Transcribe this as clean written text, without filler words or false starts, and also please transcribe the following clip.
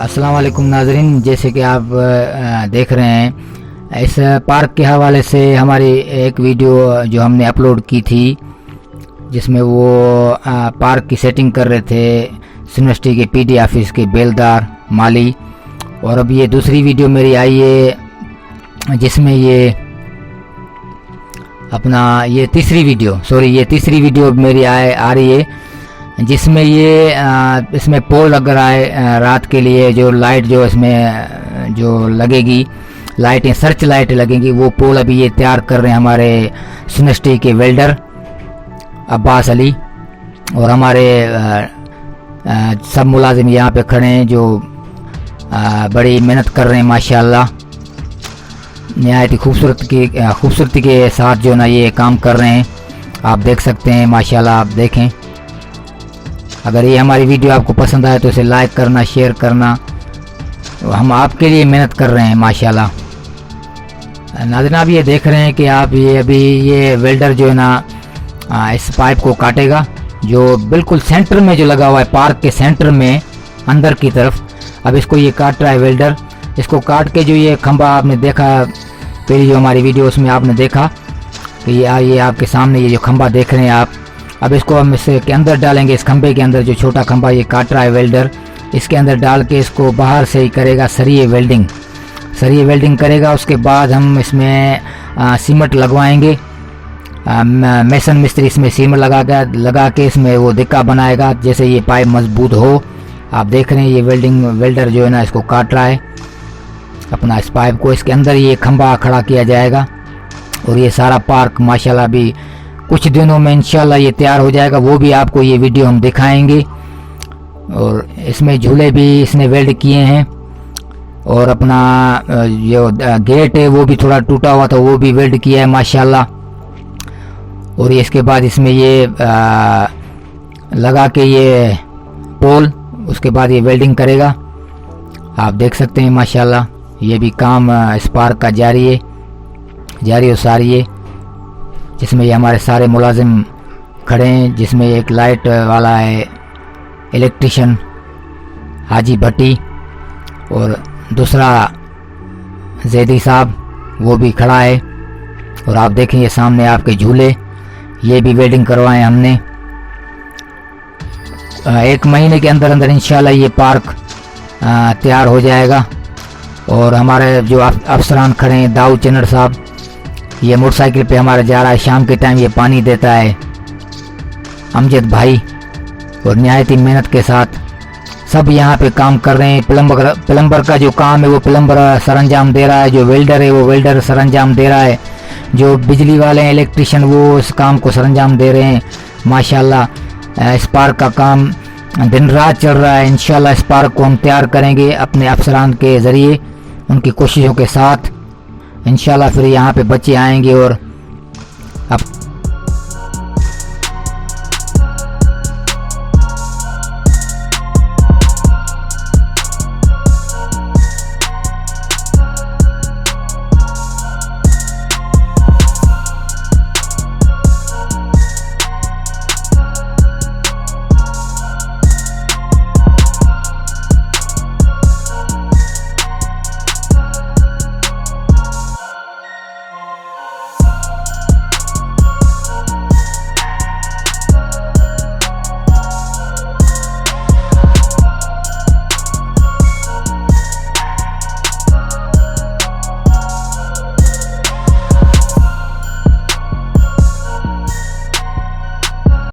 अस्सलाम वालेकुम नाज़रीन, जैसे कि आप देख रहे हैं इस पार्क के हवाले से हमारी एक वीडियो जो हमने अपलोड की थी, जिसमें वो पार्क की सेटिंग कर रहे थे यूनिवर्सिटी के पीडी ऑफिस के बेलदार माली। और अब ये दूसरी वीडियो मेरी आई है जिसमें ये अपना ये तीसरी वीडियो मेरी आ रही है, जिसमें ये इसमें पोल लग रहा है रात के लिए। जो लाइट जो इसमें जो लगेगी, लाइटें सर्च लाइट लगेंगी, वो पोल अभी ये तैयार कर रहे हैं हमारे यूनिवर्सिटी के वेल्डर अब्बास अली। और हमारे सब मुलाजिम यहाँ पे खड़े हैं जो बड़ी मेहनत कर रहे हैं माशाल्लाह। नहायत खूबसूरती के साथ जो ना ये काम कर रहे हैं, आप देख सकते हैं माशाल्लाह। आप देखें, अगर ये हमारी वीडियो आपको पसंद आए तो इसे लाइक करना, शेयर करना। हम आपके लिए मेहनत कर रहे हैं माशाल्लाह। नाज़रीन, आप ये देख रहे हैं कि आप ये अभी ये वेल्डर जो है ना इस पाइप को काटेगा, जो बिल्कुल सेंटर में जो लगा हुआ है, पार्क के सेंटर में अंदर की तरफ। अब इसको ये काट रहा है वेल्डर। इसको काट के जो ये खंभा आपने देखा पहली जो हमारी वीडियो, उसमें आपने देखा कि ये आपके सामने ये जो खंभा देख रहे हैं आप। अब इसको हम इसके के अंदर डालेंगे, इस खंभे के अंदर। जो छोटा खंभा ये काट रहा है वेल्डर, इसके अंदर डाल के इसको बाहर से ही करेगा सरिये वेल्डिंग करेगा। उसके बाद हम इसमें सीमेंट लगवाएंगे। मेसन मिस्त्री इसमें सीमेंट लगा के इसमें वो दिक्का बनाएगा, जैसे ये पाइप मजबूत हो। आप देख रहे हैं ये वेल्डर जो है ना इसको काट रहा है अपना इस पाइप को। इसके अंदर ये खंभा खड़ा किया जाएगा और ये सारा पार्क माशाल्लाह भी कुछ दिनों में इंशाल्लाह ये तैयार हो जाएगा। वो भी आपको ये वीडियो हम दिखाएंगे। और इसमें झूले भी इसने वेल्ड किए हैं, और अपना जो गेट है वो भी थोड़ा टूटा हुआ था, वो भी वेल्ड किया है माशाल्लाह। और इसके बाद इसमें ये लगा के ये पोल, उसके बाद ये वेल्डिंग करेगा। आप देख सकते हैं माशाल्लाह, ये भी काम इस पार्क का जारी और सारी है, जिसमें ये हमारे सारे मुलाजिम खड़े हैं। जिसमें एक लाइट वाला है इलेक्ट्रिशियन हाजी भट्टी, और दूसरा जैदी साहब वो भी खड़ा है। और आप देखें ये सामने आपके झूले, ये भी वेल्डिंग करवाए हमने। 1 महीने के अंदर इंशाल्लाह ये पार्क तैयार हो जाएगा। और हमारे जो अफसरान खड़े हैं, दाऊद चन्नर साहब, ये मोटरसाइकिल पे हमारा जा रहा है, शाम के टाइम ये पानी देता है अमजद भाई। और नहायत ही मेहनत के साथ सब यहाँ पे काम कर रहे हैं। प्लम्बर का जो काम है वो प्लम्बर सरंजाम दे रहा है, जो वेल्डर है वो वेल्डर सरंजाम दे रहा है, जो बिजली वाले हैं इलेक्ट्रिशियन वो इस काम को सरंजाम दे रहे हैं माशाल्लाह। इस पार्क का काम दिन रात चल रहा है। इंशाल्लाह इस पार्क को हम तैयार करेंगे अपने अफसरान के ज़रिए, उनकी कोशिशों के साथ। इंशाल्लाह फिर यहाँ पे बच्चे आएंगे और अब